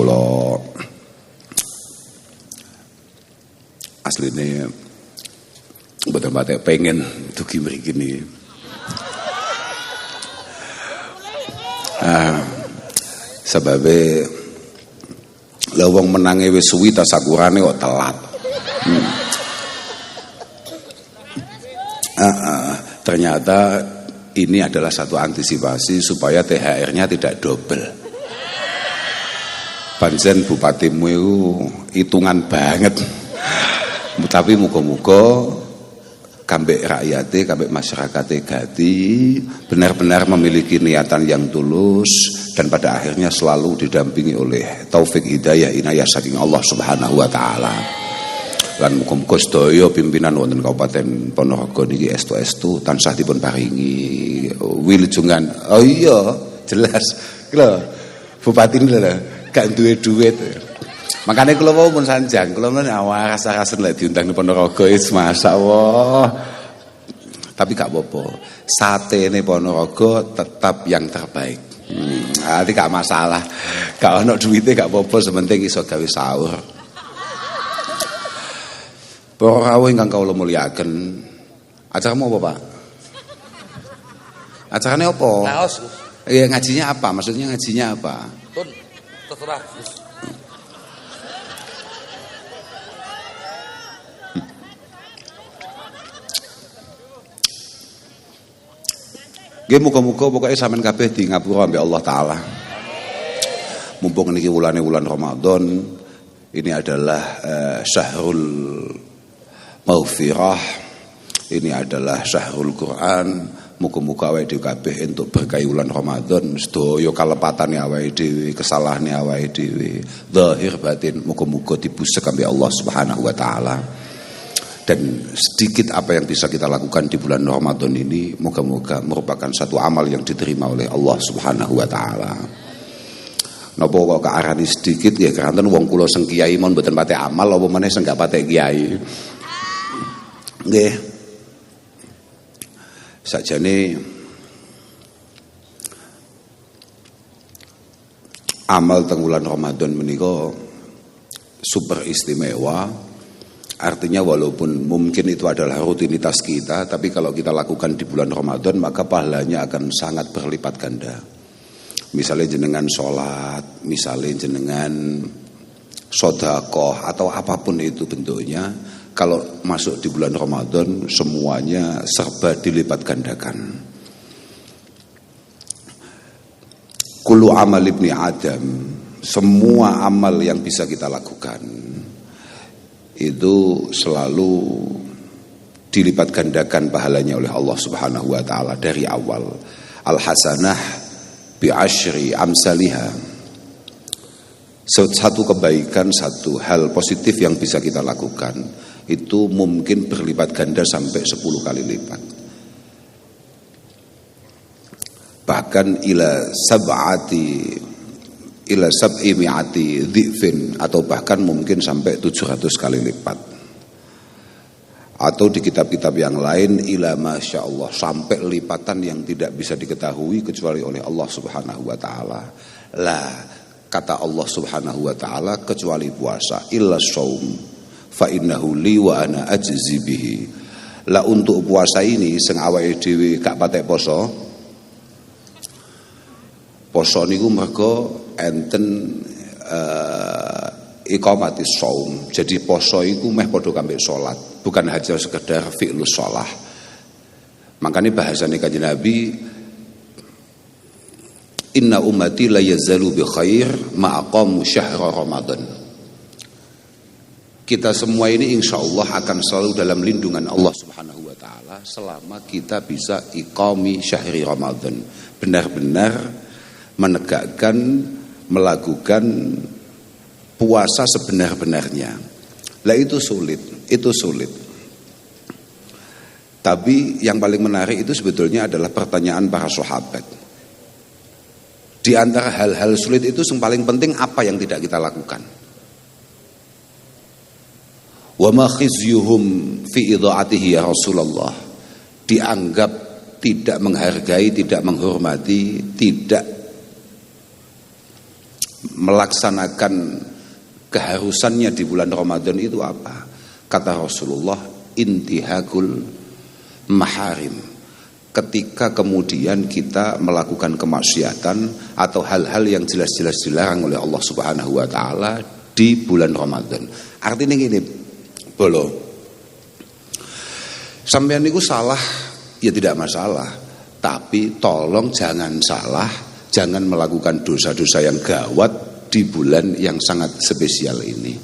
kula asline mboten patek pengen dugi mriki niki. Sebabe lha wong menange wis suwi tasakurane kok telat. Ternyata ini adalah satu antisipasi supaya THR-nya tidak double. Pancen bupatimu itu hitungan banget. Tapi muga-muga kambek rakyate, kambek masyarakate Gati benar-benar memiliki niatan yang tulus dan pada akhirnya selalu didampingi oleh taufik hidayah inayah saking Allah Subhanahu wa taala. Lan muga-muga sedaya pimpinan wonten Kabupaten Ponorogo niki estu-estu tansah dipun paringi wilujungan. Oh iya, jelas. Lho, bupati lho gak duwe duit. Makanya kula wau pun sanjang, kula men rasa-rasen lek diundang di Ponorogo is masyaallah. Tapi gak apa-apa. Satene Ponorogo tetap yang terbaik. Nanti gak masalah. Gak ono duite gak apa-apa, sementing iso gawe sahur. Para rawuh ingkang kawula mulyakaken. Acaramu apa, Pak? Acarane apa? Naos. Iya, ngajinya apa? Maksudnya ngajinya apa? Tun, terserah. Nggih muga-muga pokoke sampean kabeh di ngapura ambek Allah taala. Mumpung niki wulan Ramadan, ini adalah syahrul maghfirah. Ini adalah syahrul Quran. Muga-muga awake dhewe kabeh entuk berkah wulan Ramadan, sedaya kalepatane awake dhewe, kesalahane awake dhewe, zahir batin muga-muga dibusek ambek Allah Subhanahu wa taala. Dan sedikit apa yang bisa kita lakukan di bulan Ramadan ini moga-moga merupakan satu amal yang diterima oleh Allah Subhanahu wa taala. Napa kok kearani sedikit ya karena wong kula sing kiai mon mboten pate amal apa meneh sing gak pate kiai. Nggih. Sakjane amal teng bulan Ramadan menika super istimewa. Artinya walaupun mungkin itu adalah rutinitas kita, tapi kalau kita lakukan di bulan Ramadan maka pahalanya akan sangat berlipat ganda. Misalnya jenengan sholat, misalnya jenengan sedekah atau apapun itu bentuknya, kalau masuk di bulan Ramadan semuanya serba dilipat gandakan. Kullu amal ibni Adam, semua amal yang bisa kita lakukan itu selalu dilipat gandakan pahalanya oleh Allah Subhanahu wa taala dari awal. Al hasanah bi asyri amsalihha. Satu kebaikan, satu hal positif yang bisa kita lakukan itu mungkin berlipat ganda sampai 10 kali lipat. Bahkan ila sab'i mi'ati dhifin atau bahkan mungkin sampai 700 kali lipat. Atau di kitab-kitab yang lain ila masya Allah sampai lipatan yang tidak bisa diketahui kecuali oleh Allah Subhanahu wa taala. Lah kata Allah Subhanahu wa taala kecuali puasa illa shaum fa innahu li wa ana ajzi bihi. Lah untuk puasa ini sing awake dhewe gak patek poso. Poso niku mergo enten iqamatis shaum. Jadi poso iku meh padha kambek salat, bukan hanya sekedar fi'lus shalah. Makanya bahasane Kanjeng Nabi, inna ummati la yazalu bi khair ma aqamu syahra Ramadan. Kita semua ini insyaallah akan selalu dalam lindungan Allah Subhanahu wa taala selama kita bisa iqami syahri Ramadan. Benar-benar menegakkan, melakukan puasa sebenar-benarnya. Lah itu sulit. Tapi yang paling menarik itu sebetulnya adalah pertanyaan para sahabat. Di antara hal-hal sulit itu yang paling penting apa yang tidak kita lakukan? Wa ma khizyuhum fi idha'atihi ya Rasulullah. Dianggap tidak menghargai, tidak menghormati, tidak melaksanakan keharusannya di bulan Ramadan itu apa? Kata Rasulullah, intihakul maharim. Ketika kemudian kita melakukan kemaksiatan atau hal-hal yang jelas-jelas dilarang oleh Allah Subhanahu wa taala di bulan Ramadan. Artinya gini, bolo. Sampeyan niku salah ya tidak masalah, tapi tolong jangan salah, jangan melakukan dosa-dosa yang gawat di bulan yang sangat spesial ini.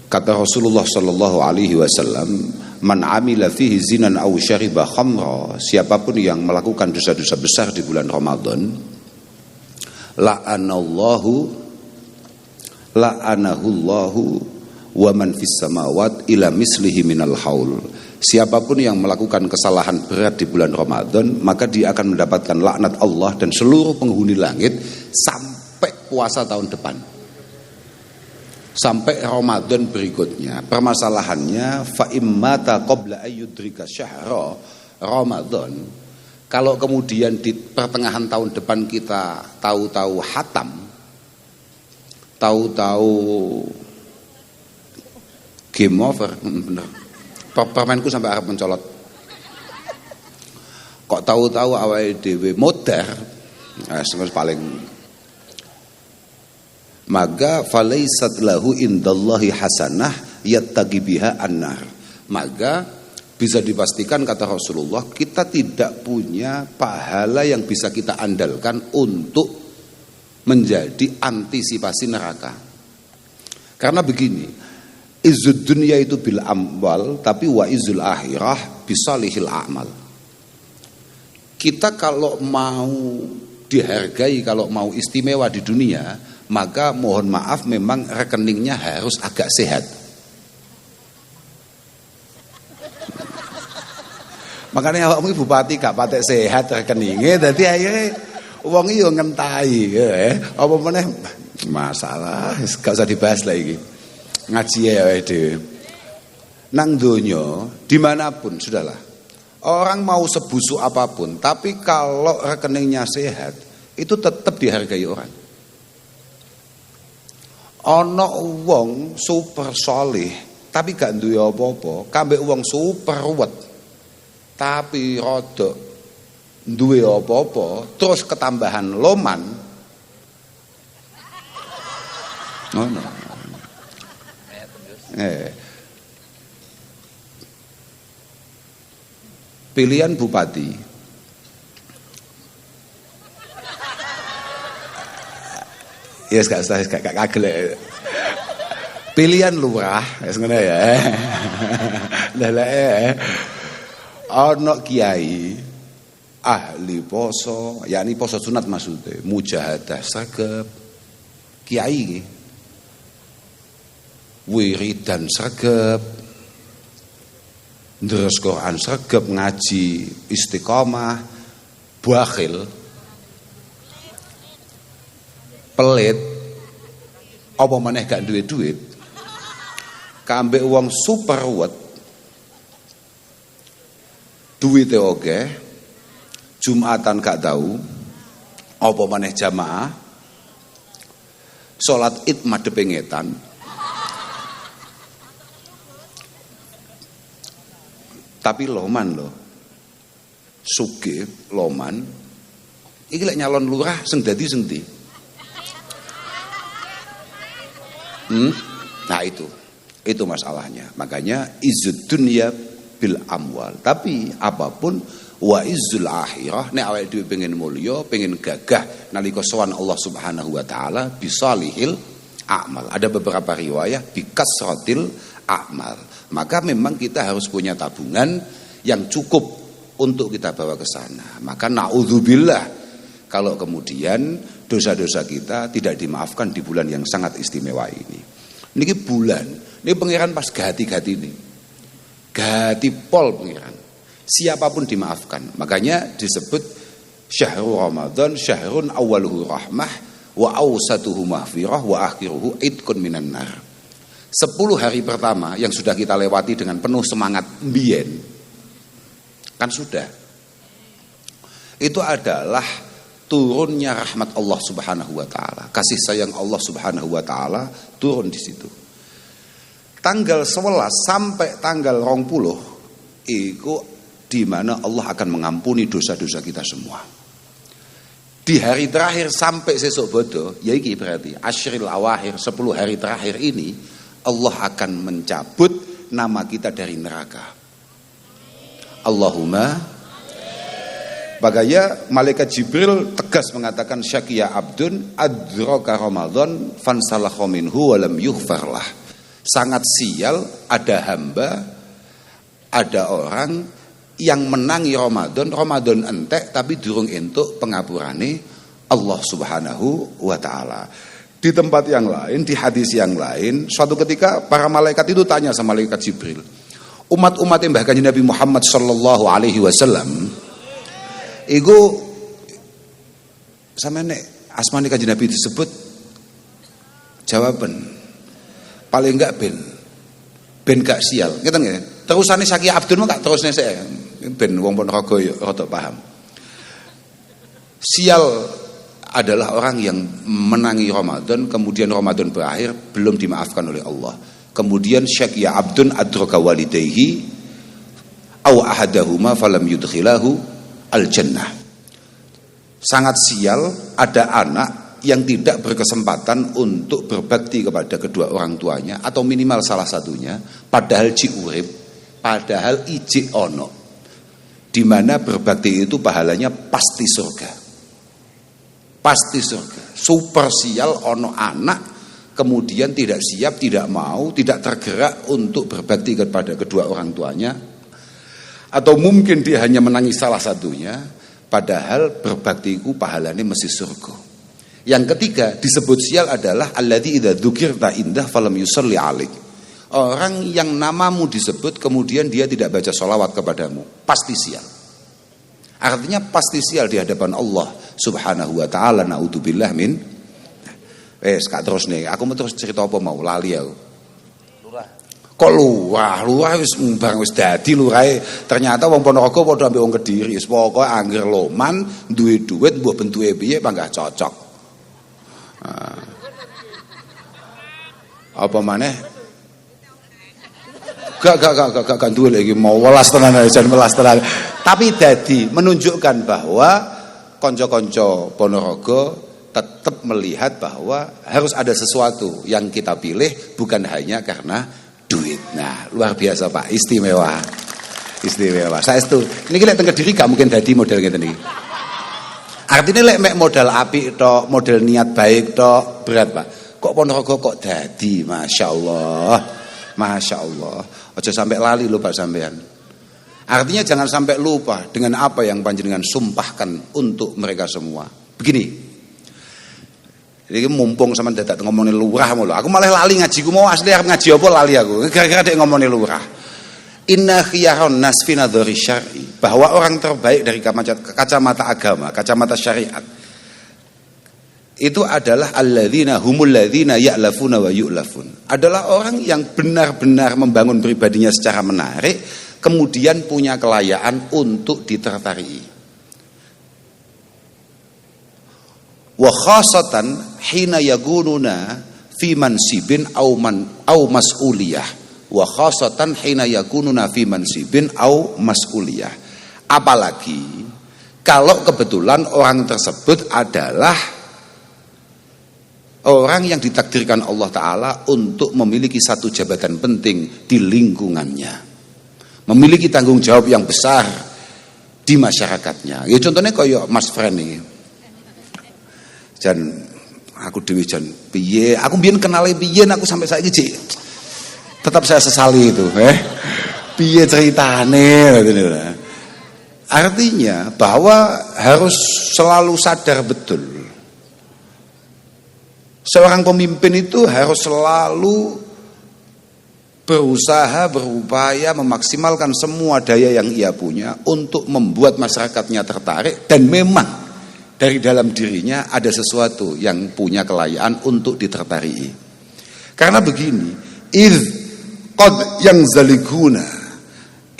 Kata Rasulullah sallallahu alaihi wasallam, man amila fihi zinan aw syariba khamra, siapapun yang melakukan dosa-dosa besar di bulan Ramadan, la'anahullahu wa man fis samawat ila mislihi minal haul. Siapapun yang melakukan kesalahan berat di bulan Ramadan, maka dia akan mendapatkan laknat Allah dan seluruh penghuni langit sampai puasa tahun depan, sampai Ramadan berikutnya. Permasalahannya, fa immata qabla ayyudrika syahra Ramadan, kalau kemudian di pertengahan tahun depan kita tahu-tahu hatam, tahu-tahu game over, bener. Permenku sampai arep mencolot. Kok tahu-tahu awake dhewe modar, paling, maka falaisat lahu indallahi hasanah yattaqi biha annar. Maka bisa dipastikan, kata Rasulullah, kita tidak punya pahala yang bisa kita andalkan untuk menjadi antisipasi neraka. Karena begini, izzud dunya itu bil amwal, tapi wa izzul akhirah bisalihil a'mal. Kita kalau mau dihargai, kalau mau istimewa di dunia, maka mohon maaf memang rekeningnya harus agak sehat. Makanya awakmu bupati gak patek sehat rekeningnya, dadi akhirnya wong yo ngentahi apa meneh masalah gak usah dibahas lagi. Ngaji ya dhewe. Nang donya dimanapun sudahlah. Orang mau sebusuk apapun, tapi kalau rekeningnya sehat, itu tetap dihargai orang. Ana wong super soleh tapi gak duwe apa-apa, kambek wong super ruwet tapi rodok duwe apa-apa, terus ketambahan loman. Ngono. Pilihan bupati ya gak kagel. Pilihan lurah wis ngono ya. Ana kiai ahli poso, yakni poso sunat maksudnya, mujahadah sregep. Kiai iki wiridan sregep, ndres Quran sregep, ngaji istiqomah, bakhil, pelit, apa maneh gak duwe duit, kambek wong super ruwet, duwite oke, Jumatan gak tahu, apa maneh jamaah, salat Id madhepe ngetan. Tapi loman loh, sugih loman, iki lek nyalon lurah sing dadi sing ndi? Nah itu masalahnya. Makanya izzud dunya bil amwal. Tapi apapun wa izzul akhirah, nek awake dhewe pengen mulya, pengen gagah nalika sowan Allah Subhanahu wa taala bisalihil a'mal. Ada beberapa riwayah bikasratil a'mal. Maka memang kita harus punya tabungan yang cukup untuk kita bawa ke sana. Maka naudzubillah kalau kemudian dosa-dosa kita tidak dimaafkan di bulan yang sangat istimewa ini. Niki bulan, ini pangeran pas gati-gati ini. Gati pol pangeran. Siapapun dimaafkan. Makanya disebut syahrul Ramadan syahrun awaluhu rahmah wa awsatuhu mahfirah wa akhiruhu idkun minan nar. 10 hari pertama yang sudah kita lewati dengan penuh semangat mbiyen, kan sudah. Itu adalah turunnya rahmat Allah Subhanahu wa taala, kasih sayang Allah Subhanahu wa taala turun di situ. Tanggal 11 sampai tanggal 20 itu di mana Allah akan mengampuni dosa-dosa kita semua. Di hari terakhir sampai sesuk bodo, ya iki berarti asyril awakhir, 10 hari terakhir ini Allah akan mencabut nama kita dari neraka. Allahumma. Bagaya malaikat Jibril tegas mengatakan syaqiya abdun adraka Ramadan fansalakha minhu wa lam yughfarlah. Sangat sial ada hamba, ada orang yang menangi Ramadan entek tapi durung entuk pengapurane Allah Subhanahu wa taala. Di tempat yang lain, di hadis yang lain, suatu ketika para malaikat itu tanya sama malaikat Jibril, umat-umat yang bahkan Nabi Muhammad sallallahu alaihi wasallam iku samene asmane kanjeng Nabi disebut jawaban paling enggak ben gak sial. Ngeten nggih. Terusane Syaqiya Abdun gak terusne sik. Ben wong Ponorogo ya rada paham. Sial adalah orang yang menangi Ramadan, kemudian Ramadan berakhir belum dimaafkan oleh Allah. Kemudian Syaqiya Abdun adraka walidayhi aw ahadahuma falam yudkhilahu al-jannah. Sangat sial ada anak yang tidak berkesempatan untuk berbakti kepada kedua orang tuanya atau minimal salah satunya, padahal urip, padahal ijik ono, di mana berbakti itu pahalanya pasti surga. Pasti surga. Super sial ono anak kemudian tidak siap, tidak mau, tidak tergerak untuk berbakti kepada kedua orang tuanya, atau mungkin dia hanya menangis salah satunya, padahal berbaktiku pahalanya mesti surga. Yang ketiga disebut sial adalah alladzi idza dzukirta indah falam yusalli alaik. Orang yang namamu disebut kemudian dia tidak baca sholawat kepadamu, pasti sial. Artinya pasti sial di hadapan Allah Subhanahu wa taala. Naudzubillah min. Kak terus nih, aku mau terus cerita apa mau lali aku. Lurah. Kok lurah wis mbang wis dadi lurahe. Ternyata wong Ponorogo padha ambek wong Kediri. Wis pokoke angger loman, duwe duit mbok bentuke piye panggah cocok. Apa maneh? Gak duwe lagi mau welas tenan jan welas tenan. Tapi dadi menunjukkan bahwa kanca-kanca Ponorogo tetap melihat bahwa harus ada sesuatu yang kita pilih bukan hanya karena duit. Nah, luar biasa Pak, istimewa. Istimewa. Saestu. Niki lek teng Kediri gak mungkin dadi model ngeten iki. Artinya lek mek modal apik tok, model niat baik tok berat Pak. Kok Ponorogo kok dadi, Masya Allah. Masya Allah. Aja sampai lali lho Pak sampean. Artinya jangan sampai lupa dengan apa yang panjenengan sumpahkan untuk mereka semua. Begini. Jadi mumpung sama dadak ngomongin lurah mulu. Aku malah lali ngajiku mau asli arep ngaji apa lali aku. Gara-gara dek ngomongin lurah. Inna khiyaron nas fi nadhari syar'i, bahwa orang terbaik dari kacamata agama, kacamata syariat itu adalah alladzina humul ladzina ya'lafuna wa yu'lafun. Adalah orang yang benar-benar membangun pribadinya secara menarik, kemudian punya kelayaan untuk ditertarii. Wa khasatan hina yagununa fi mansibin au mas'uliyah. Wa khasatan hina yakununa fi mansibin au mas'uliyah. Apalagi kalau kebetulan orang tersebut adalah orang yang ditakdirkan Allah Ta'ala untuk memiliki satu jabatan penting di lingkungannya, memiliki tanggung jawab yang besar di masyarakatnya. Ya contohnya kayak Mas Fren ini. Jan aku dewi jan piye, aku biyen kenale piye aku sampai saiki Cik. Tetap saya sesali itu, piye ceritane. Artinya bahwa harus selalu sadar betul. Seorang pemimpin itu harus selalu berusaha, berupaya memaksimalkan semua daya yang ia punya untuk membuat masyarakatnya tertarik, dan memang dari dalam dirinya ada sesuatu yang punya kelayaan untuk ditertarii. Karena begini, qad yang zalikuna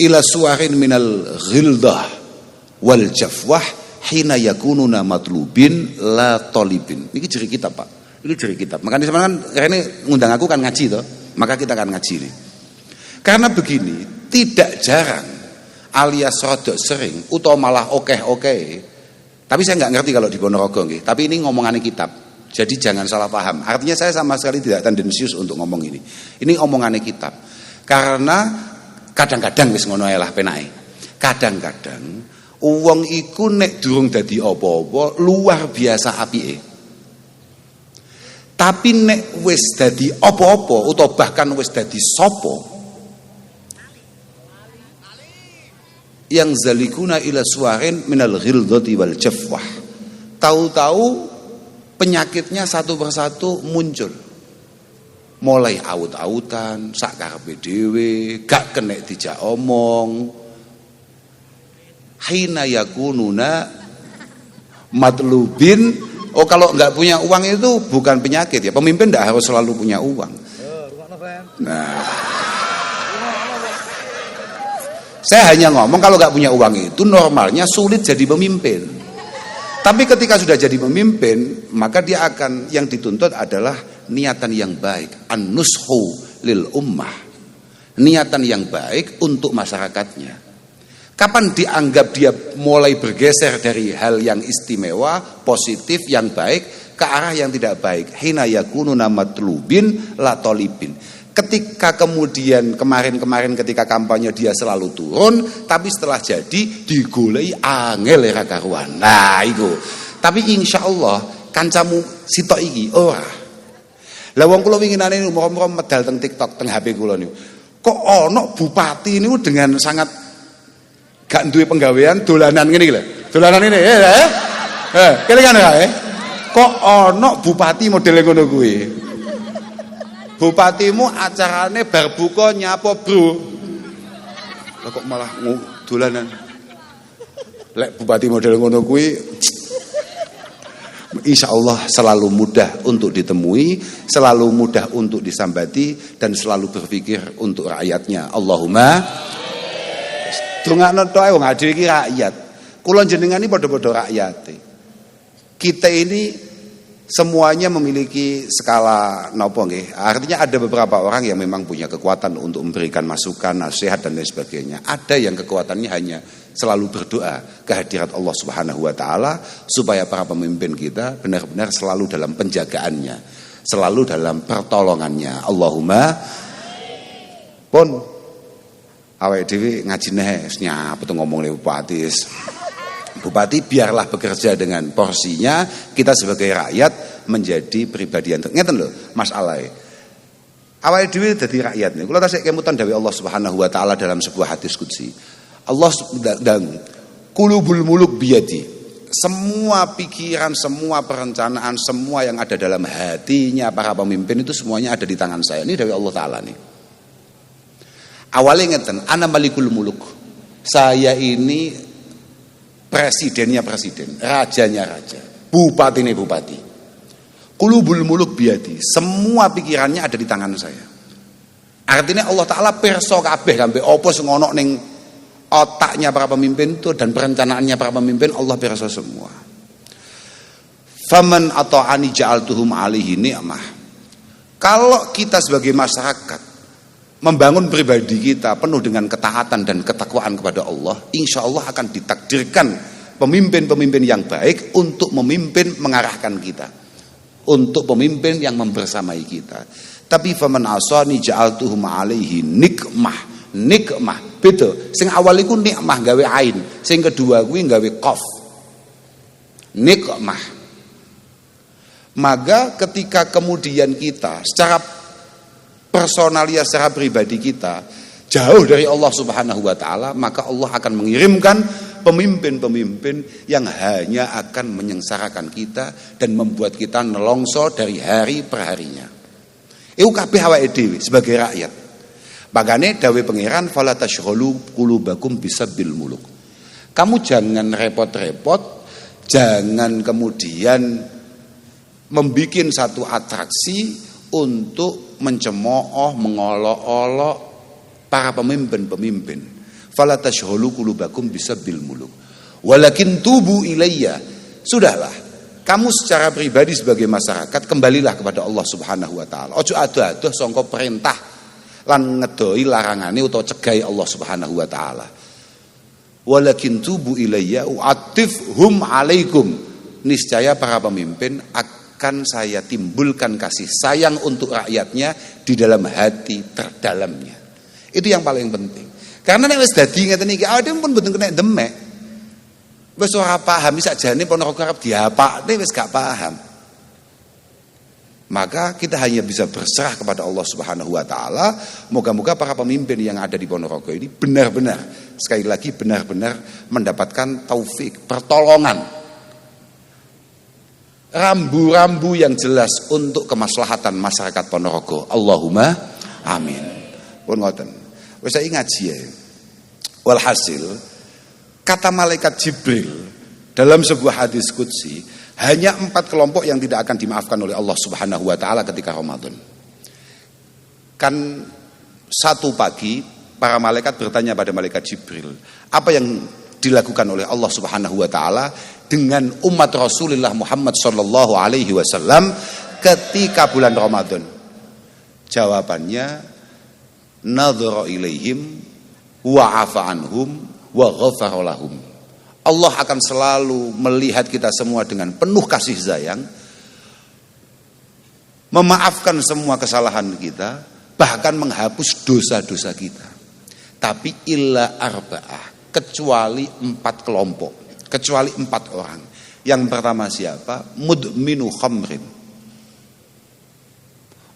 ila suwarin minal ghildah wal jafwah hina yakununa matlubin la talibin. Ini ciri kitab, Pak. Ini ciri kitab. Makanya sebenarnya kan ini ngundang aku kan ngaji toh. Maka kita akan ngaji nih. Karena begini, tidak jarang alias rodok sering atau malah okeh. Tapi saya nggak ngerti kalau di Ponorogo nggih. Tapi ini ngomongannya kitab. Jadi jangan salah paham. Artinya saya sama sekali tidak tendensius untuk ngomong ini. Ini omongannya kitab. Karena kadang-kadang wis ngono ae lah penake. Kadang-kadang wong iku nek durung dadi apa-apa luar biasa apike. Tapi nek wis dadi apa-apa utawa bahkan wis dadi sapa, yang zalikuna ila suwarin minal ghildati wal jafwah. Tahu-tahu penyakitnya satu persatu muncul. Mulai aut-autan, sak karepe dhewe, gak kenek dijak omong. Hina yakununa matlubin. Oh, kalau nggak punya uang itu bukan penyakit ya. Pemimpin nggak harus selalu punya uang. Nah, saya hanya ngomong kalau nggak punya uang itu normalnya sulit jadi pemimpin. Tapi ketika sudah jadi pemimpin, maka dia akan, yang dituntut adalah niatan yang baik, an-nushu lil ummah, niatan yang baik untuk masyarakatnya. Kapan dianggap dia mulai bergeser dari hal yang istimewa, positif, yang baik ke arah yang tidak baik? Hina yakununa matlubin la talibin. Ketika kemudian kemarin ketika kampanye dia selalu turun, tapi setelah jadi digoleki angel ra karuan. Nah, iku. Tapi insyaallah kancamu sitok iki ora. Lah wong kula winginane umur-umur medal teng TikTok teng HP kula niku. Kok ana bupati niku dengan sangat gak duwe penggawean dolanan ngene iki lho. Dolanan ngene kelingan ya. Kok ana bupati model ngono kuwi. Bupatimu acarane bar buka nyapa, Bro. Lah kok malah dolanan. Lek bupati model ngono kuwi insyaallah selalu mudah untuk ditemui, selalu mudah untuk disambati dan selalu berpikir untuk rakyatnya. Allahumma dongakno tok ae wong dhewe iki rakyat. Kula jenengan iki padha-padha rakyate. Kita ini semuanya memiliki skala napa nggih. Artinya ada beberapa orang yang memang punya kekuatan untuk memberikan masukan, nasihat dan lain sebagainya. Ada yang kekuatannya hanya selalu berdoa kehadirat Allah Subhanahu wa taala supaya para pemimpin kita benar-benar selalu dalam penjagaannya, selalu dalam pertolongannya. Allahumma pun awake dhewe ngaji neh nyapa to ngomong le bupati. Bupati biarlah bekerja dengan porsinya, kita sebagai rakyat menjadi pribadi yang ngeten lho masalahe. Awake dhewe dadi rakyat niku. Kula tasik kemutan dawuh Allah Subhanahu wa taala dalam sebuah hadis qudsi. Allah dan qulubul muluk biyadi. Semua pikiran, semua perencanaan, semua yang ada dalam hatinya para pemimpin itu semuanya ada di tangan saya. Ini dari Allah taala nih. Awalnya ngeten, ana malikul muluk. Saya ini presidennya presiden, rajanya raja, bupatinya bupati. Qulubul muluk biyadi. Semua pikirannya ada di tangan saya. Artinya Allah Ta'ala perso kabeh sampai apa sing ana ning otaknya para pemimpin itu dan perencanaannya para pemimpin Allah perso semua. Faman ata'ani ja'altuhum alihi ni'mah. Kalau kita sebagai masyarakat membangun pribadi kita penuh dengan ketaatan dan ketakwaan kepada Allah, insya Allah akan ditakdirkan pemimpin-pemimpin yang baik untuk memimpin mengarahkan kita, untuk pemimpin yang membersamai kita. Tapi faman asani ja'altuhum alaihi nikmah. Nikmah beda. Sing awal iku nikmah gawe ain, sing kedua kuwi gawe qaf. Nikmah. Maka ketika kemudian kita secara personalia secara pribadi kita jauh dari Allah Subhanahu wa taala, maka Allah akan mengirimkan pemimpin-pemimpin yang hanya akan menyengsarakan kita dan membuat kita nelongso dari hari per harinya. Iku kabeh awake dhewe sebagai rakyat. Makane dawuh pangeran fala tashghalu qulubakum bisabil muluk. Kamu jangan repot-repot, jangan kemudian membikin satu atraksi untuk mencemooh, mengolok-olok para pemimpin-pemimpin. Fala tashghalu qulubakum bisabil muluk. Walakin tubu ilayya. Sudahlah, kamu secara pribadi sebagai masyarakat kembalilah kepada Allah Subhanahu wa taala. Ojo ado-ado sangka perintah lan ngedoi larangane utawa cegai Allah Subhanahu wa taala. Walakin tubu ilayya u'atifhum alaikum. Niscaya para pemimpin akan saya timbulkan kasih sayang untuk rakyatnya di dalam hati terdalamnya. Itu yang paling penting. Karena nek wis dadi ngeten iki awake pun mboten kena demek. Wis ora paham sakjane Ponorogo arep diapakne wis gak paham. Maka kita hanya bisa berserah kepada Allah Subhanahu wa taala. Moga-moga para pemimpin yang ada di Ponorogo ini benar-benar, sekali lagi benar-benar mendapatkan taufik, pertolongan, rambu-rambu yang jelas untuk kemaslahatan masyarakat Ponorogo. Allahumma amin. Pun ngoten. Wis saiki ngaji ya. Walhasil kata malaikat Jibril dalam sebuah hadis qudsi, hanya 4 kelompok yang tidak akan dimaafkan oleh Allah Subhanahu wa taala ketika Ramadan. Kan satu pagi para malaikat bertanya pada malaikat Jibril, apa yang dilakukan oleh Allah Subhanahu wa taala dengan umat Rasulullah Muhammad sallallahu alaihi wasallam ketika bulan Ramadan? Jawabannya, nadhara ilaihim wa afa anhum wa ghafara lahum. Allah akan selalu melihat kita semua dengan penuh kasih sayang, memaafkan semua kesalahan kita, bahkan menghapus dosa-dosa kita. Tapi illa arba'ah, kecuali 4 kelompok, kecuali 4 orang. Yang pertama siapa? Mudminu khamrin.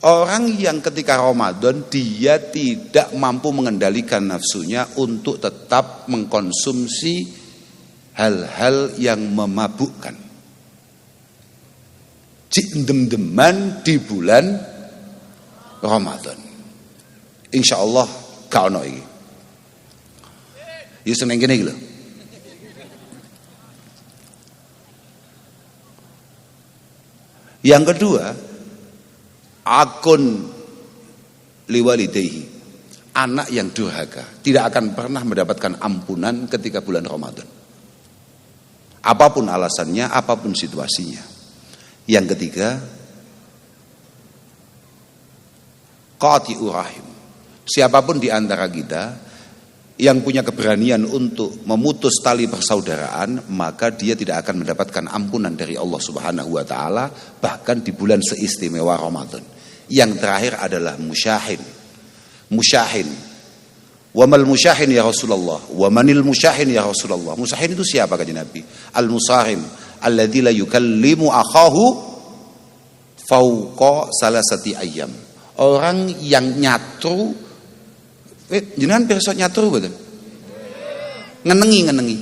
Orang yang ketika Ramadan dia tidak mampu mengendalikan nafsunya untuk tetap mengkonsumsi hal-hal yang memabukkan. Dem-deman di bulan Ramadan. Insya Allah gak ono iki. Ya seneng kene iki lho. Yang kedua, akun liwalidayhi, anak yang durhaka tidak akan pernah mendapatkan ampunan ketika bulan Ramadan, apapun alasannya, apapun situasinya. Yang ketiga, qati'ur rahim, siapapun di antara kita yang punya keberanian untuk memutus tali persaudaraan, maka dia tidak akan mendapatkan ampunan dari Allah Subhanahu wa taala bahkan di bulan seistimewa Ramadan. Yang terakhir adalah musyahin. Musyahin. Wa mal musyahin ya Rasulullah? Wa manil musyahin ya Rasulullah? Musyahin itu siapa kata Nabi? Al-musahim alladzi la yukallimu akhahu fauqa salasati ayyam. Orang yang nyatru, jenengan pirsa nyatru betul? Ngenengi.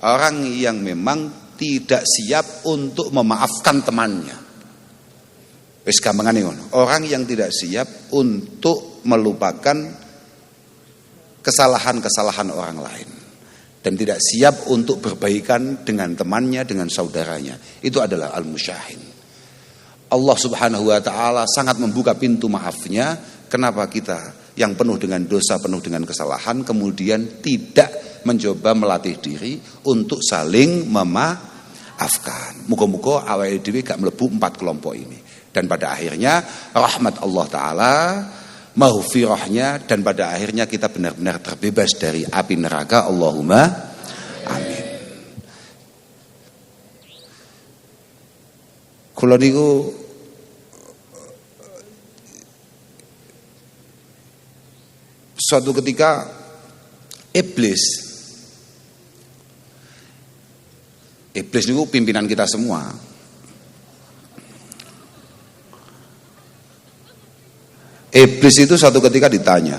Orang yang memang tidak siap untuk memaafkan temannya. Wis gampangane ngono. Orang yang tidak siap untuk melupakan kesalahan-kesalahan orang lain dan tidak siap untuk berbaikan dengan temannya, dengan saudaranya. Itu adalah al-musyahin. Allah Subhanahu wa taala sangat membuka pintu maafnya. Kenapa kita yang penuh dengan dosa, penuh dengan kesalahan kemudian tidak mencoba melatih diri untuk saling memaafkan? Muga-muga awake dhewe gak mlebu 4 kelompok ini. Dan pada akhirnya rahmat Allah Ta'ala, maghfirahnya, dan pada akhirnya kita benar-benar terbebas dari api neraka. Allahumma amin. Kula niku suatu ketika Iblis niku pimpinan kita semua. Iblis itu suatu ketika ditanya,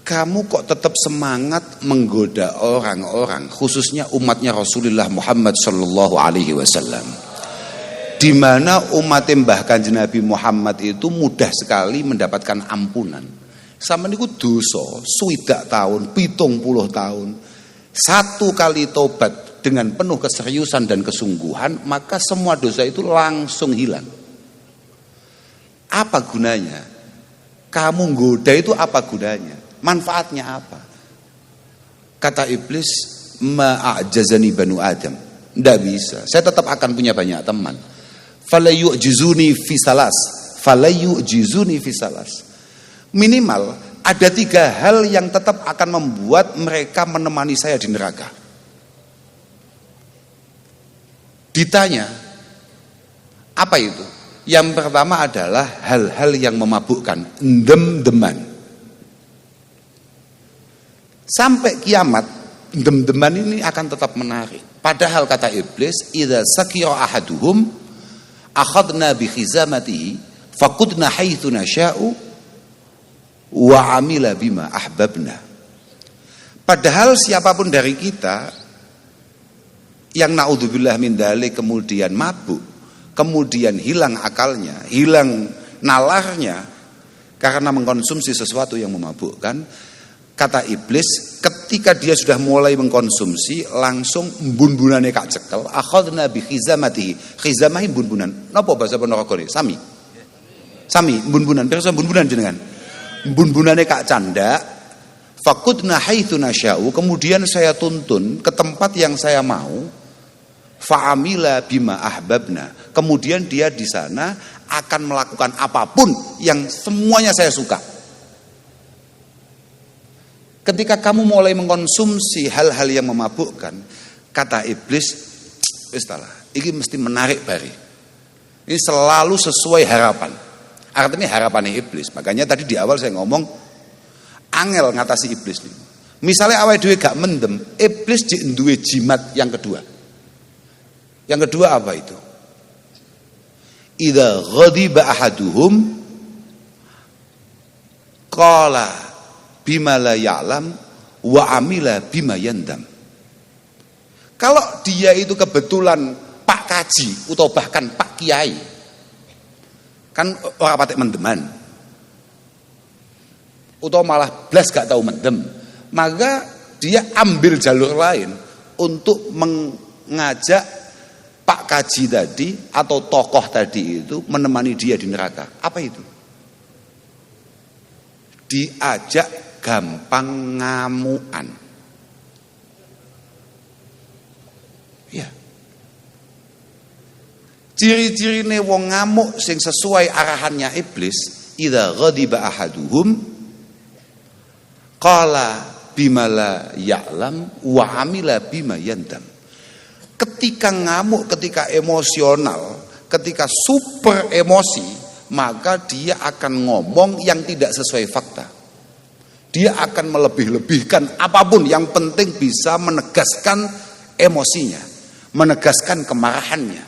kamu kok tetap semangat menggoda orang-orang, khususnya umatnya Rasulullah Muhammad sallallahu alaihi wasallam, di mana umat Mbah Kanjeng Nabi Muhammad itu mudah sekali mendapatkan ampunan. Sama niku dosa 60 tahun, 70 tahun, 1 kali tobat dengan penuh keseriusan dan kesungguhan, maka semua dosa itu langsung hilang. Apa gunanya? Kamu goda itu apa gunanya? Manfaatnya apa? Kata iblis, ma'ajazani banu Adam. Tidak bisa, saya tetap akan punya banyak teman. Falayu'jizuni fisalas. Minimal ada 3 hal yang tetap akan membuat mereka menemani saya di neraka. Ditanya, apa itu? Yang pertama adalah hal-hal yang memabukkan, dem-deman. Sampai kiamat, dem-deman ini akan tetap menarik. Padahal kata iblis, idza sakira ahaduhum akhadna bi khizamatihi faqudna haitsu nasya'u wa amila bima ahbabna. Padahal siapapun dari kita yang naudzubillah min dzalik kemudian mabuk, kemudian hilang akalnya, hilang nalarnya karena mengkonsumsi sesuatu yang memabukkan, kata iblis, ketika dia sudah mulai mengkonsumsi, langsung bun-bunane kak cekel, akhadna bi khizamatihi. Khizamahi bun-bunan. Napa bahasa Ponorogo ini? Sami bun-bunan. Pirsa bun-bunan jenengan? Bun-bunane kak canda, faqudna haitsu nasya'u, kemudian saya tuntun ke tempat yang saya mau, fa'amila bima ahbabna. Kemudian dia di sana akan melakukan apapun yang semuanya saya suka. Ketika kamu mulai mengkonsumsi hal-hal yang memabukkan, kata iblis, ini mesti menarik bari. Ini selalu sesuai harapan. Artinya harapannya iblis. Makanya tadi di awal saya ngomong, angel ngatasi iblis nih. Misalnya awal dhewe gak mendem, iblis duwe jimat yang kedua. Yang kedua apa itu? Idza ghadiba ahaduhum qala bima la ya'lam wa amila bima yandam. Kalau dia itu kebetulan Pak Kaji atau bahkan Pak Kiai, kan orang patek mendeman, atau malah blas gak tahu mendem, maka dia ambil jalur lain untuk mengajak Pak Kaji tadi atau tokoh tadi itu menemani dia di neraka. Apa itu? Diajak gampang ngamuan. Ya. Ciri-cirine wong ngamuk sing sesuai arahannya iblis, idza ghadiba ahaduhum qala bima la ya'lam wa amila bima yandam. Ketika ngamuk, ketika emosional, ketika super emosi, maka dia akan ngomong yang tidak sesuai fakta. Dia akan melebih-lebihkan apapun, yang penting bisa menegaskan emosinya, menegaskan kemarahannya,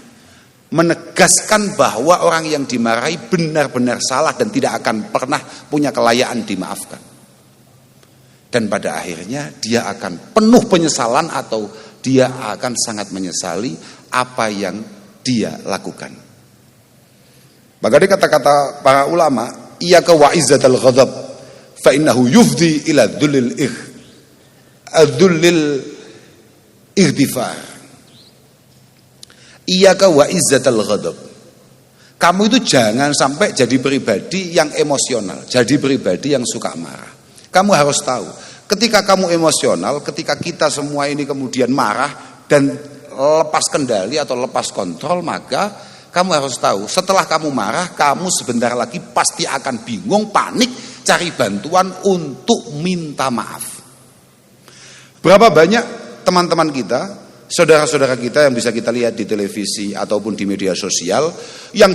menegaskan bahwa orang yang dimarahi benar-benar salah dan tidak akan pernah punya kelayaan dimaafkan. Dan pada akhirnya dia akan penuh penyesalan atau dia akan sangat menyesali apa yang dia lakukan. Bagaimana kata-kata para ulama, iyyaka wa izzatal ghadab fa innahu yufdi ila dhullil ighdifar. Iyyaka wa izzatal ghadab. Kamu itu jangan sampai jadi pribadi yang emosional, jadi pribadi yang suka marah. Kamu harus tahu, ketika kamu emosional, ketika kita semua ini kemudian marah dan lepas kendali atau lepas kontrol, maka kamu harus tahu, setelah kamu marah, kamu sebentar lagi pasti akan bingung, panik, cari bantuan untuk minta maaf. Berapa banyak teman-teman kita, saudara-saudara kita yang bisa kita lihat di televisi ataupun di media sosial, yang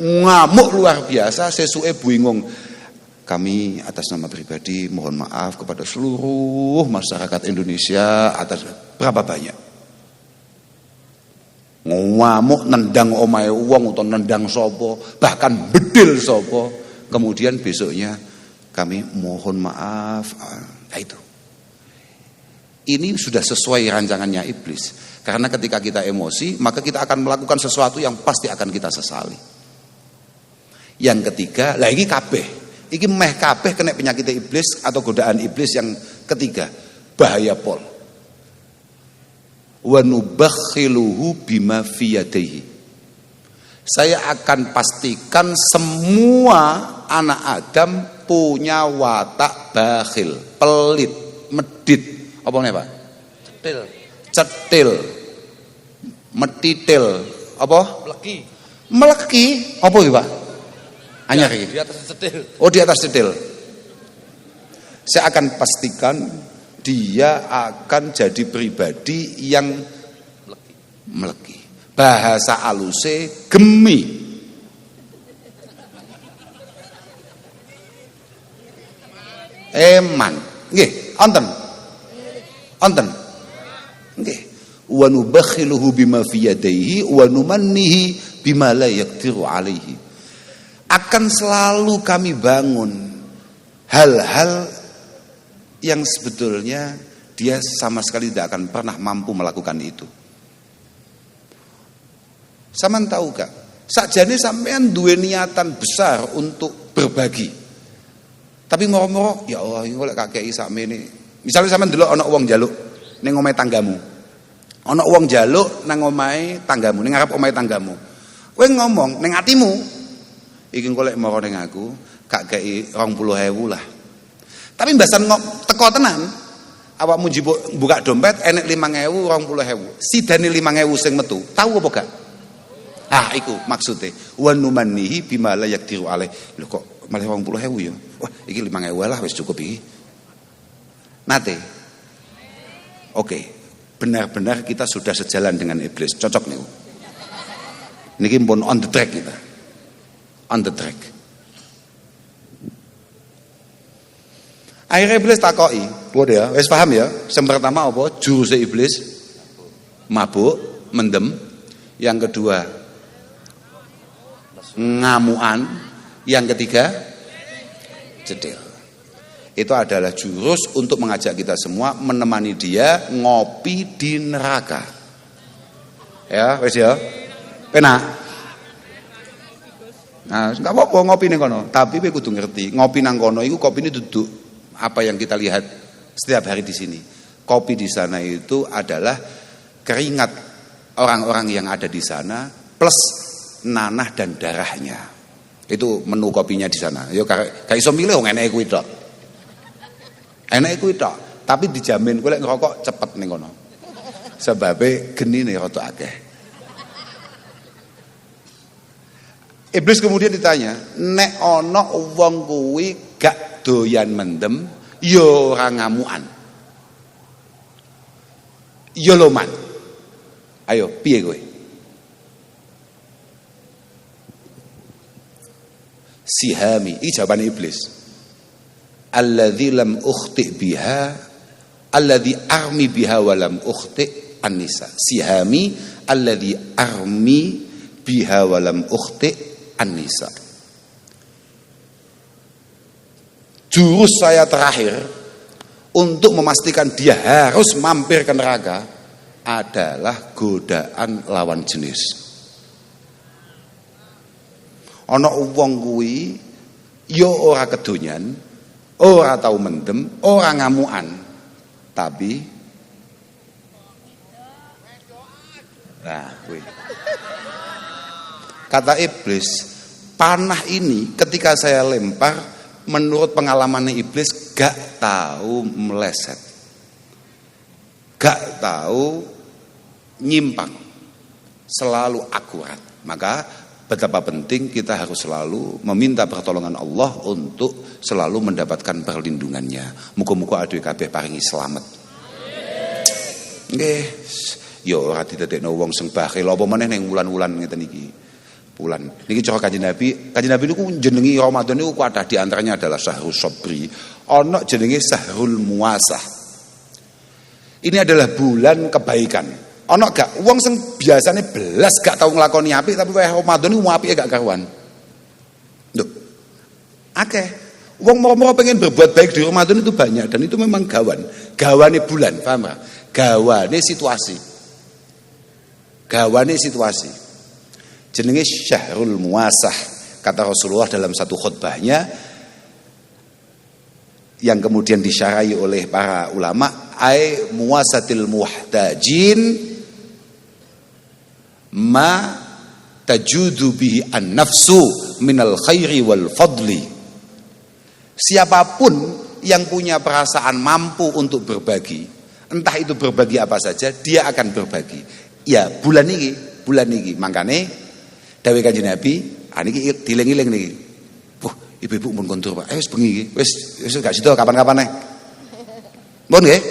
ngamuk luar biasa, sesuai bingung. Kami atas nama pribadi mohon maaf kepada seluruh masyarakat Indonesia atas berapa banyak. Ngamuk nendang omahe wong atau nendang sopo, bahkan bedil sopo, kemudian besoknya kami mohon maaf. Nah itu. Ini sudah sesuai rancangannya iblis. Karena ketika kita emosi, maka kita akan melakukan sesuatu yang pasti akan kita sesali. Yang ketiga, lah ini kabeh. Iki meh kabeh kena penyakit iblis atau godaan iblis yang ketiga, bahaya pol. Wa nubakhiluhu bima fi yadayhi. Saya akan pastikan semua anak Adam punya watak bakhil, pelit, medit, Apa nih Pak? Cetil. Cetil. Metitil. Apa? Meleki. Meleki. Apa iki Pak? Anyar iki. Di atas cetil. Oh di atas cetil. Saya akan pastikan dia akan jadi pribadi yang meleki. Bahasa aluse gemi. Eman. Nggih, wonten. Wonten. Nggih. Wa nubakhiluhu bima fi yadayhi wa numannihi bima la yaqdiru alaihi. Akan selalu kami bangun hal-hal yang sebetulnya dia sama sekali tidak akan pernah mampu melakukan itu. Sampeyan tahu gak? Sakjane sampean duwe niatan besar untuk berbagi. Tapi moro-moro, ya Allah, ini lek kakek sakmene. Misalnya sampean delok ana wong njaluk ning omahe tanggamu. Ana wong njaluk nang omahe tanggamu, ning ngarep omahe tanggamu. Kowe ngomong ning atimu, iki engko lek moro ning aku, gak kei 20.000 lah. Tapi mbasan teko tenan, awakmu buka dompet enek 5.000, 20.000. Sidane 5.000 sing metu, tahu apa gak? Ah, iku maksude. Wa numannihi bima la yaqdiru alaih. Lho kok malah 20.000 ya? Wah, iki 5.000 lah wis cukup iki. Nate. Oke. Benar-benar kita sudah sejalan dengan iblis. Cocok niku. Niki pun on the track kita. On the track. Akhirnya iblis takoki. Waduh ya, wis paham ya? Yang pertama apa? Juruse iblis mabuk, mendem. Yang kedua ngamuan, yang ketiga cetil. Itu adalah jurus untuk mengajak kita semua menemani dia ngopi di neraka. Ya, wis ya. Penak. Nah, enggak apa-apa ngopi ning kono, tapi kowe kudu ngerti, ngopi nang kono iku kopine duduk apa yang kita lihat setiap hari di sini. Kopi di sana itu adalah keringat orang-orang yang ada di sana plus nanah dan darahnya. Itu menu kopinya di sana. Yo gak iso milih wong eneke kuwi tok. Eneke kuwi tok, tapi dijamin kowe lek ngerokok cepet ning kono. Sebabe genine rada akeh. Iblis kemudian ditanya, nek ana wong kuwi gak doyan mendem, yo ora ngamukan. Yo loman. Ayo, piye kowe? Sihami, ini jawaban iblis. Alladzi lam ukhti biha, alladzi armi biha wa lam ukhti an-nisa. Sihami alladzi armi biha wa lam ukhti an-nisa. Jurus saya terakhir untuk memastikan dia harus mampir ke neraka adalah godaan lawan jenis. Ana wong kuwi ya ora kedonyan, ora tau mendem, ora ngamukan. Tapi nah, kuwi. Kata iblis, panah ini ketika saya lempar menurut pengalaman iblis gak tahu meleset. Gak tahu nyimpang. Selalu akurat. Maka betapa penting kita harus selalu meminta pertolongan Allah untuk selalu mendapatkan perlindungannya. Muga-muga aduh kabeh paringi slamet. Nggih. Ya ora didadekno wong sing bakhil apa meneh ning wulan-wulan ngeten iki. Bulan. Niki cara Kanjeng Nabi. Kanjeng Nabi niku jenengi Ramadan niku kathah di antaranya adalah Syahrul Sabri. Ana jenenge Syahrul Muasah. Ini adalah bulan kebaikan. Ana gak wong sing biasane belas gak tau nglakoni apik tapi wae Ramadan iku apike gak karuan. Lho. Akeh. Wong mau pengen berbuat baik di Ramadan itu banyak dan itu memang gawan. Gawane bulan, paham gak? Gawane situasi. Gawane situasi. Jenenge Syahrul Muasah. Kata Rasulullah dalam satu khutbahnya yang kemudian disyarahi oleh para ulama, ai muwasatil muhtajin ma tajudu bihi an-nafsu minal khairi wal fadli. Siapapun yang punya perasaan mampu untuk berbagi, entah itu berbagi apa saja, dia akan berbagi. Ya, bulan ini mangkane dawuh Kanjeng Nabi, niki diling-iling niki. Wah, ibu-ibu mun kondur, Pak. Wis bengi iki. Wis gak sida kapan-kapan ae. Mun nggih?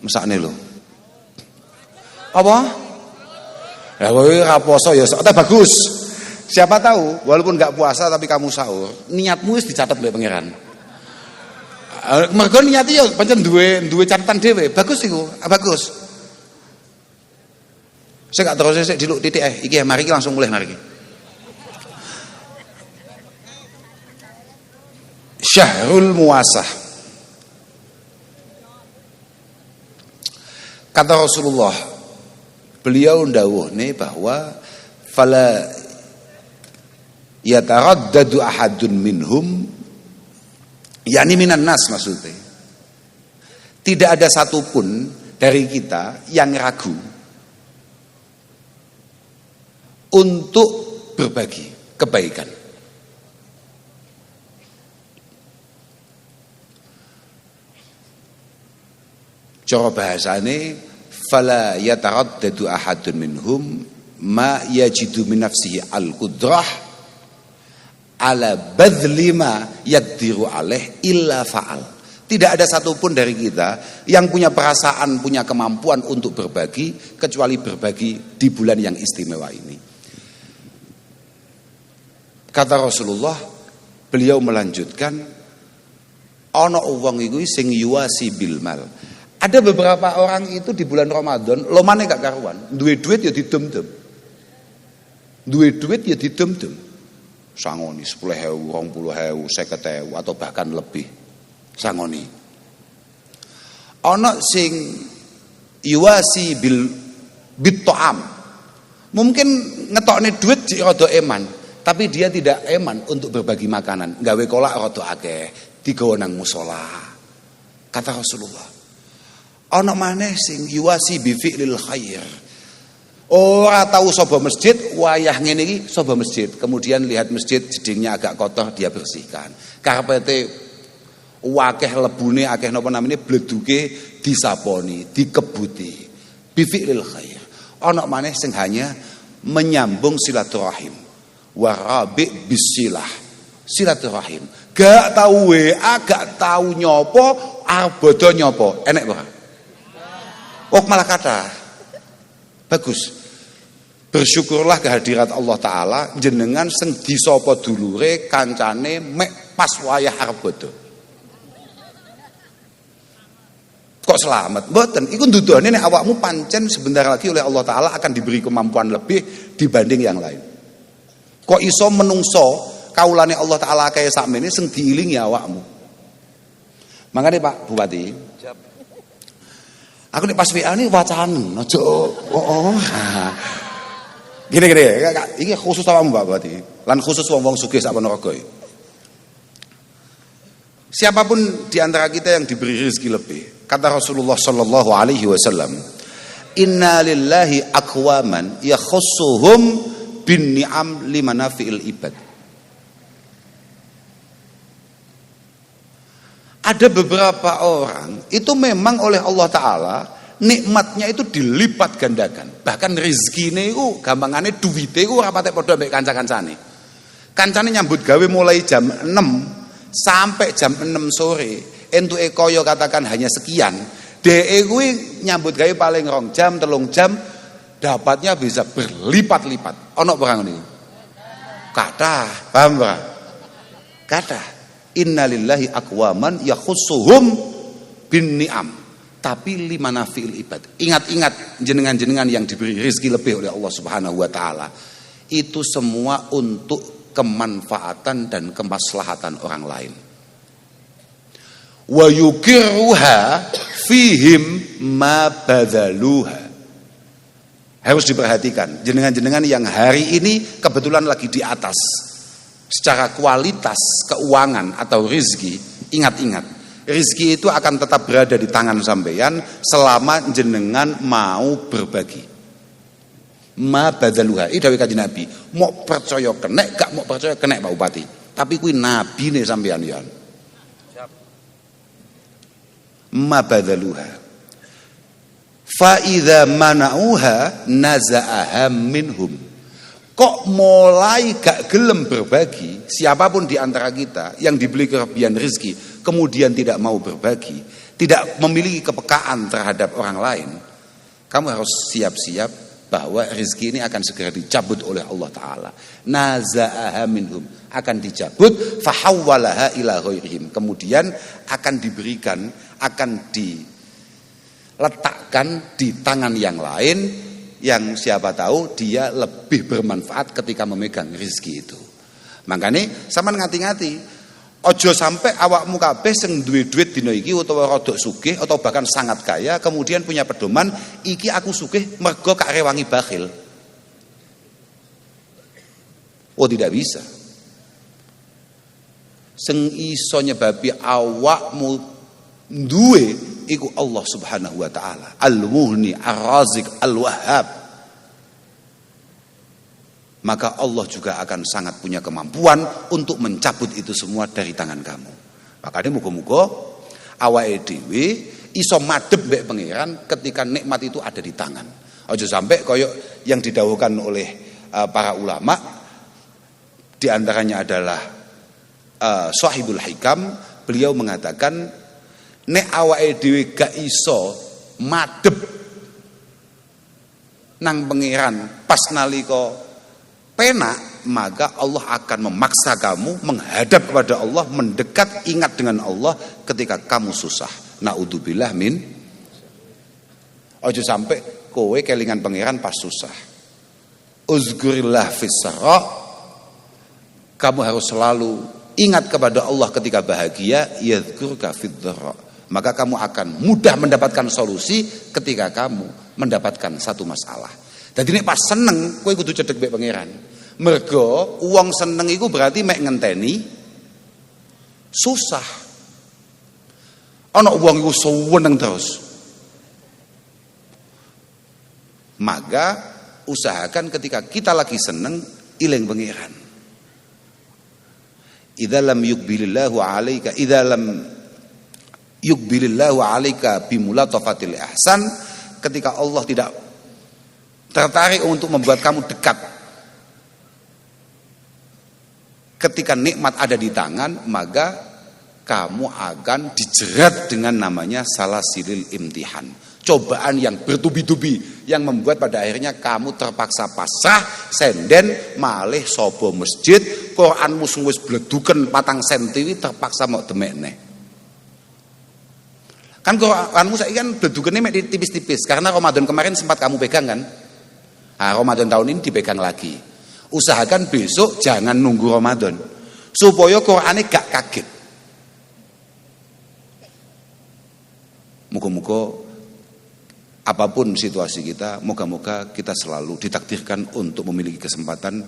Mesakne lho. Apa? Ya kowe ora poso ya, tak bagus. Siapa tahu, walaupun gak puasa tapi kamu sahur, niatmu wis dicatat oleh pangeran. Mergo niat ya pancen duwe catatan dhewe. Bagus iku, bagus. Saya gak terus sik diluk titik iki mari iki langsung mulai mari iki. Syahrul Muasah. Kata Rasulullah, beliau ndawuhne bahwa fala yataraddadu ahadun minhum, yakni minan nas maksudnya. Tidak ada satupun dari kita yang ragu untuk berbagi kebaikan. Cara bahasane fala yataraddadu ahadun minhum ma yajidu min nafsihi al-qudrah ala badli ma yaqdiru alaih illa fa'al. Tidak ada satupun dari kita yang punya perasaan, punya kemampuan untuk berbagi kecuali berbagi di bulan yang istimewa ini. Kata Rasulullah, beliau melanjutkan, ana wong iku sing yuwasi bil mal. Ada beberapa orang itu di bulan Ramadan lomane gak karuan, duwe duit ya didem-dem. Duwe duit ya didem-dem. Sangoni 10.000, 20.000, 50.000 atau bahkan lebih. Sangoni. Ana sing yuwasi bil bit'am. Mungkin ngetokne duit sik rada eman, tapi dia tidak eman untuk berbagi makanan. Gawe kolak rada akeh, digawa nang musala. Kata Rasulullah. Ana maneh sing yuwasi bi fi'lil khair. Ora tahu sapa masjid, wayah ngene iki sapa masjid. Kemudian lihat masjid jedingnya agak kotor, dia bersihkan. Karpete akeh lebune, akeh napa namine bleduke disaponi, dikebuti. Bi fi'lil khair. Ana maneh sing hanya menyambung silaturahim. Warabi bisilah. Silaturahim. Gak tahu WA, gak tahu nyopo, arbodo nyopo. Enek ora? Oh malah kata bagus. Bersyukurlah kehadirat Allah Ta'ala, jenengan sing disapa dulure kancane mek pas wayah arep bodho. Kok selamat? Mboten, iku ndudone nek awakmu pancen sebentar lagi oleh Allah Ta'ala akan diberi kemampuan lebih dibanding yang lain. Kok iso menungso kaulane Allah Ta'ala kaya sakmene sing diilingi awakmu. Makane Pak Bupati, aku nek pas WA ini wacan, aja Gini, ini khusus awakmu Pak Bupati, lan khusus wong-wong sugih sak Ponorogo. Siapapun di antara kita yang diberi rezeki lebih, kata Rasulullah sallallahu alaihi wasallam, inna lillahi aqwaman yakhussuhum bin ni'am limanafi'il ibad. Ada beberapa orang itu memang oleh Allah Ta'ala nikmatnya itu dilipat gandakan. Bahkan rezekine itu gampangane duwite itu ora patek padha mbek kanca-kancane. Kancane nyambut gawe mulai jam 6 sampai jam 6 sore. Entuke kaya katakan hanya sekian. Dhek kuwi nyambut gawe paling 2 jam, 3 jam dapatnya bisa berlipat-lipat. Ono perang niku. Kathah, paham ora? Kathah. Innalillahi aqwaman yakhussuhum bin ni'am, tapi limanafi'il ibad. Ingat-ingat jenengan-jenengan yang diberi rezeki lebih oleh Allah Subhanahu wa taala. Itu semua untuk kemanfaatan dan kemaslahatan orang lain. Wa yukiruha fihim ma badzaluha. Harus diperhatikan jenengan-jenengan yang hari ini kebetulan lagi di atas secara kualitas keuangan atau rezeki. Ingat-ingat, rezeki itu akan tetap berada di tangan sampeyan selama jenengan mau berbagi. Ma badzaluha. Iki dawuh Kanjeng Nabi, mau percaya kenek, gak mau percaya kenek Pak Bupati. Tapi kuwi nabine sampeyan ya. ma badaluha fa idza mana'uha naza'aha minhum. Kok mulai gak gelem berbagi, siapapun di antara kita yang diberi kelebihan rezeki kemudian tidak mau berbagi, tidak memiliki kepekaan terhadap orang lain, kamu harus siap-siap bahwa rezeki ini akan segera dicabut oleh Allah Ta'ala. Naza'aha minhum, akan dicabut, fahawwalaha ila ghairihim, kemudian akan diberikan, akan diletakkan di tangan yang lain, yang siapa tahu dia lebih bermanfaat ketika memegang rezeki itu. Makanya sampean ngati-ngati, ojo sampai awakmu kabeh sing duwe duit dina iki utawa rada sugih atau bahkan sangat kaya kemudian punya pedoman iki aku sugih mergo gak rewangi bakhil. Oh, tidak bisa. Sing iso nyebabi awakmu duwe iku Allah Subhanahu wa taala, Al-Mughni, Ar-Razik, Al-Wahhab. Maka Allah juga akan sangat punya kemampuan untuk mencabut itu semua dari tangan kamu. Makanya muga-muga awake dhewe iso madhep mbek pangeran ketika nikmat itu ada di tangan. Aja sampai koyok yang didhawuhkan oleh para ulama, di antaranya adalah Shahibul Hikam, beliau mengatakan nek awake dhewe gak iso madhep nang pangeran pas nalika penak, maka Allah akan memaksa kamu menghadap kepada Allah, mendekat, ingat dengan Allah ketika kamu susah. Naudzubillah min. Ojo sampai kowe kelingan pangeran pas susah. Uzkurillah fis-sarra, kamu harus selalu ingat kepada Allah ketika bahagia, yadhkurka fid-dharra. Maka kamu akan mudah mendapatkan solusi ketika kamu mendapatkan satu masalah. Dadi nek pas seneng kowe kudu cedhek mbek pangeran. Mergo wong seneng iku berarti mek ngenteni susah. Ana wong iku seneng terus. Maka usahakan ketika kita lagi seneng iling pangeran. Idza lam yuqbilillahu 'alaika idza lam yuqbilillahu 'alaika bimulatafatil ihsan, ketika Allah tidak tertarik untuk membuat kamu dekat ketika nikmat ada di tangan, maka kamu akan dijerat dengan namanya salasilil imtihan, cobaan yang bertubi-tubi yang membuat pada akhirnya kamu terpaksa pasrah, senden malih sobo masjid, Quranmu wis bleduken 4 cm terpaksa mau demekne. Kan Quranmu saiki kan bledukene mek tipis-tipis karena Ramadan kemarin sempat kamu pegang kan? Nah, Ramadan tahun ini dipegang lagi. Usahakan besok jangan nunggu Ramadan supaya Qur'ane gak kaget. Moga-moga apapun situasi kita, moga-moga kita selalu ditakdirkan untuk memiliki kesempatan,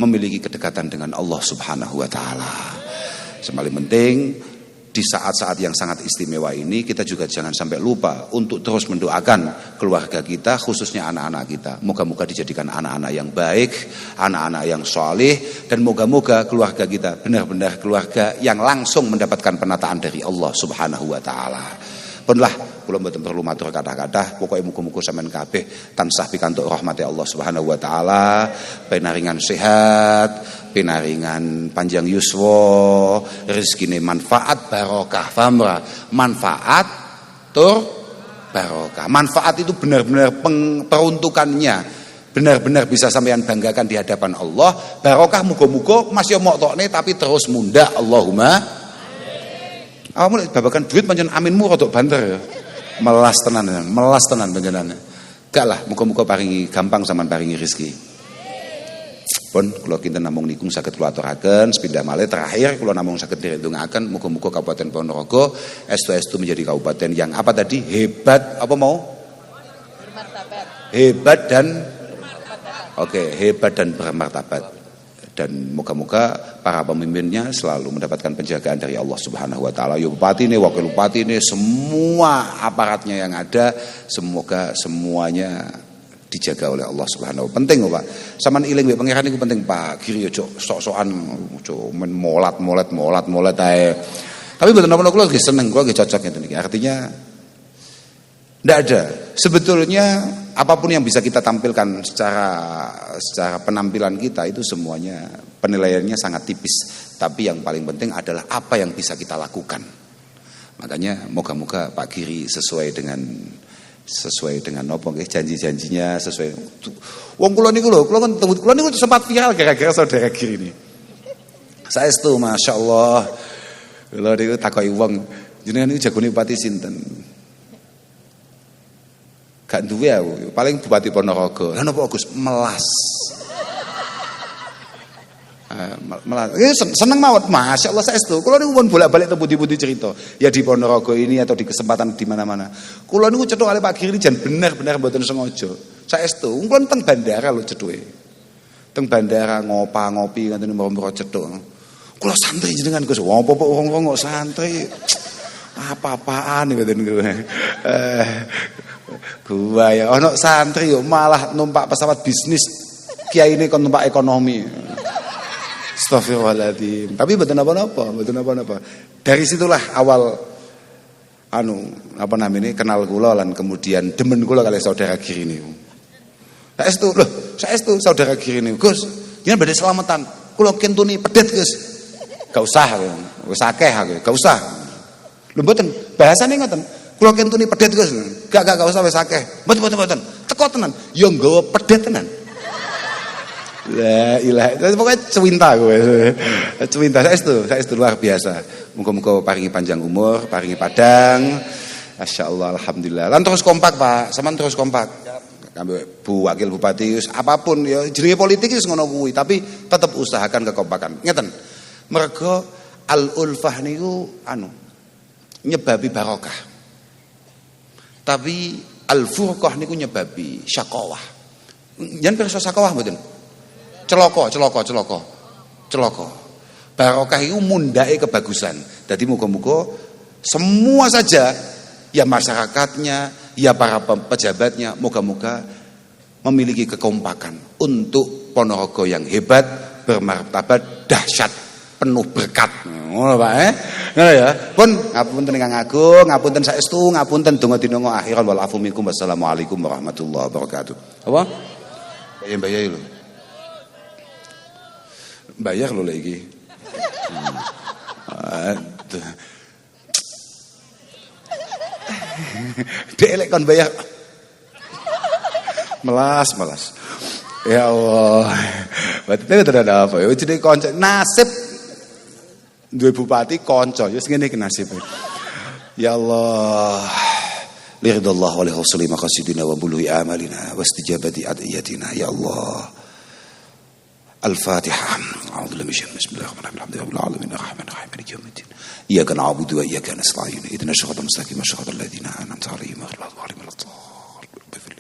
memiliki kedekatan dengan Allah Subhanahu wa taala. Semaling penting di saat-saat yang sangat istimewa ini kita juga jangan sampai lupa untuk terus mendoakan keluarga kita, khususnya anak-anak kita. Moga-moga dijadikan anak-anak yang baik, anak-anak yang saleh, dan moga-moga keluarga kita benar-benar keluarga yang langsung mendapatkan penataan dari Allah Subhanahu wa taala. Punlah kula mboten perlu matur kata-kata, pokoke muga-muga sampean kabeh tansah pikantuk rahmati Allah Subhanahu wa taala, pinaringan sehat, pinaringan panjang yuswa, rezekine manfaat barokah, famra, manfaat tur barokah. Manfaat itu benar-benar peruntukannya benar-benar bisa sampean banggakan di hadapan Allah. Barokah muga-muga masih mok-tokne tapi terus munda, Allahumma. Awakmu lek babakan duit pancen aminmu rodok banter ya. Melas tenan panjenengan. Gak lah, muga-muga paringi gampang sampean paringi rezeki. Pun kula kinten namung niku saged kula aturaken sepindah malih terakhir kula namung saged ndongaken muga-muga Kabupaten Ponorogo estu-estu menjadi kabupaten yang apa tadi? Hebat, apa mau? Bermartabat. Hebat dan hebat dan bermartabat. Dan moga-moga para pemimpinnya selalu mendapatkan penjagaan dari Allah Subhanahu wa taala. Ya bupati ini, wakil bupati ini, semua aparatnya yang ada, semoga semuanya dijaga oleh Allah Subhanahu. Penting Pak. Saman iling mbek pangeran niku penting Pak. Kiri yo sok-sokan molat ae. Tapi betul napa kula nggih seneng, kula nggih cocok ngeten iki. Artinya tidak ada. Sebetulnya apapun yang bisa kita tampilkan secara penampilan kita itu semuanya penilaiannya sangat tipis. Tapi yang paling penting adalah apa yang bisa kita lakukan. Makanya moga-moga Pak Giri sesuai dengan nopo nggih janji-janjinya sesuai. Wong kula niku lho, kula niku sempat viral gara-gara saudara Giri ini. Saestu masyaallah. Kula niku takoki wong, jenengan niku jagone bupati sinten? Gak duwe aku, paling Bupati Ponorogo. Lah napa Gus? Melas. Melas. Seneng mawon, masyaallah saestu. Kula niku pun bolak-balik pundi-pundi cerita. Ya di Ponorogo ini atau di kesempatan di mana-mana. Kula niku cethuk kali Pak Giri jan bener-bener mboten sengaja. Saestu, kula teng bandara lho cethuke. Teng bandara ngopi ngoten moro-moro cethuk. Kula santri jenengan Gus. Apa-apa wong kok santri. Apa-apaan ngoten kuwi. Gua ya ono santri yo malah numpak pesawat bisnis, kiai ini kon numpak ekonomi. Astagfirullahaladzim. Tapi betul apa-apa. Dari situlah awal apa namanya kenal kula lan kemudian demen kula kali saudara Giri niku. Saestu saudara Giri niku. Gus, jenengan badhe selamatan. Kula kentuni pedet, Gus. Gak usah, wis akeh aku, gak usah. Lho mboten, bahasane ngoten. Kula kentuni pedet Gus. Gak usah wis akeh. Mboten. Teko tenan. Ya nggawa pedet tenan. La ilaha. Pokoke cuwinta kowe. Cuwinta saestu luar biasa. Muga-muga paringi panjang umur, paringi padang. Masyaallah alhamdulillah. Lan terus kompak, Pak. Sampeyan terus kompak. Ambek Bu Wakil Bupati apapun ya jenenge politik wis ngono kuwi, tapi tetap usahakan kekompakan. Ngeten. Mergo al-ulfah niku nyebabi barokah. Tapi al-furqah niku nyebabi syaqawah. Jan pirsa syaqawah mboten? Celaka. Barokah itu mundake kebagusan. Jadi muga-muga semua saja ya masyarakatnya, ya para pejabatnya moga-moga memiliki kekompakan untuk Ponorogo yang hebat, bermartabat, dahsyat, penuh berkat. Ngono Pak Ngono ya. Pun ngapunten ingkang agung, ngapunten saestu, ngapunten donga-dinonga akhiran wal afu minkum. Wassalamualaikum warahmatullahi wabarakatuh. Apa? Bayar lho. Bayar lho lagi. Delek kon bayar. Melas. Ya Allah. Berarti tidak ada apa ya. Jadi konco nasib duwe bupati konco. Ya ngene iki nasibe. Ya Allah. Liridallah wa lihusli maqasidina wa buluhi amalina wa istijabati adiyatina. Ya Allah. الفاتحة أعوذ بالله من الشيطان بسم الله الرحمن الرحيم الحمد لله رب العالمين الرحمن الرحيم مالك يوم الدين إياك نعبد وإياك نستعين اهدنا الصراط المستقيم صراط الذين أنعمت عليهم غير المغضوب عليهم ولا الضالين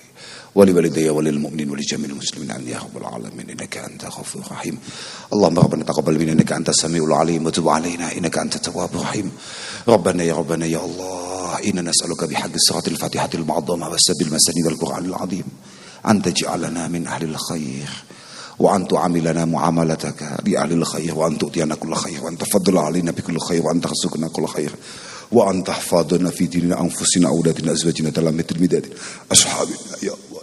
ولوالدي وللمؤمنين ولجميع المسلمين يا رب العالمين إنك أنت غفور رحيم اللهم ربنا تقبل منا إنك أنت السميع العليم وتب علينا إنك أنت التواب الرحيم ربنا يا الله إنا نسألك بحق الصراط الفاتحة المعظمة والسبيل المسانيد القرآن العظيم أن تجعلنا من أهل الخير وأن تعاملنا معاملتك بأهل الخير وأن تؤتينا كل خير وأن تفضل علينا بكل خير وأن ترزقنا كل خير وأن تحفظنا في ديننا أنفسنا أولادنا أزواجنا تلامة المداد أصحابنا يا الله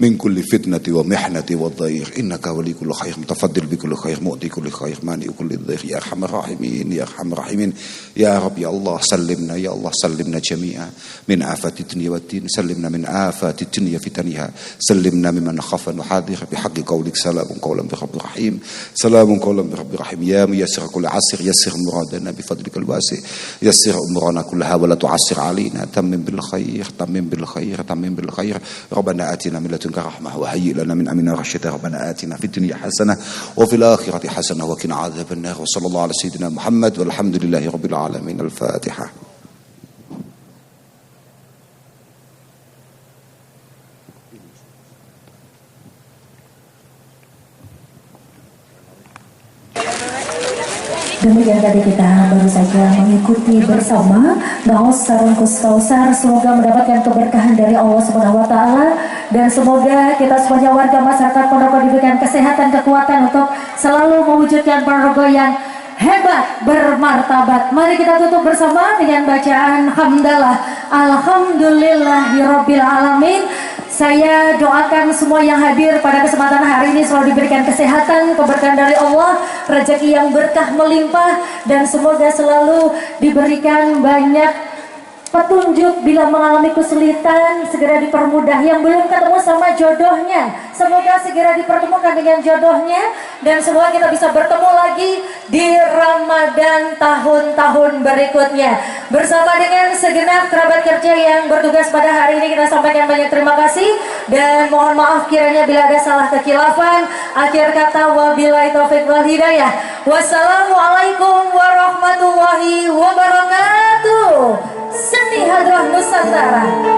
من كل فتنة ومحنة والضير إنك ولي كل خير متفضل بكل خير مؤتي كل خير مانع كل ضير يا أرحم الراحمين يا أرحم الراحمين يا رب يا الله سلمنا جميعا من آفات الدنيا والدين سلمنا من آفات الدنيا فتنها سلمنا ممن خاف نحاذر بحق قولك سلام قولا برب رحيم سلام قولا برب رحيم يا ميسر كل عسر يسر مرادنا بفضلك الواسع يسر أمورنا كلها ولا تعسر علينا تمم بالخير ربنا آتنا من لدنك رحمة وهيئ لنا من أمرنا رشدا ربنا آتنا في الدنيا حسنة وفي الآخرة حسنة وقنا عذاب النار وصلى الله على سيدنا محمد والحمد لله رب العالمين الفاتحة. Demikian tadi kita baru saja mengikuti bersama Naos Sarungkus Kausar. Semoga mendapatkan keberkahan dari Allah Subhanahu wa taala dan semoga kita semuanya warga masyarakat Ponorogo diberikan kesehatan, kekuatan untuk selalu mewujudkan Ponorogo yang hebat, bermartabat. Mari kita tutup bersama dengan bacaan hamdalah. Alhamdulillahirabbil alamin. Saya doakan semua yang hadir pada kesempatan hari ini selalu diberikan kesehatan, keberkahan dari Allah, rezeki yang berkah melimpah, dan semoga selalu diberikan banyak petunjuk bila mengalami kesulitan, segera dipermudah. Yang belum ketemu sama jodohnya, semoga segera dipertemukan dengan jodohnya, dan semoga kita bisa bertemu lagi di Ramadan tahun-tahun berikutnya. Bersama dengan segenap kerabat kerja yang bertugas pada hari ini, kita sampaikan banyak terima kasih dan mohon maaf kiranya bila ada salah kekilafan. Akhir kata, wabillahi taufiq wal hidayah. Wassalamualaikum warahmatullahi wabarakatuh. Seni Hadrah Nusantara.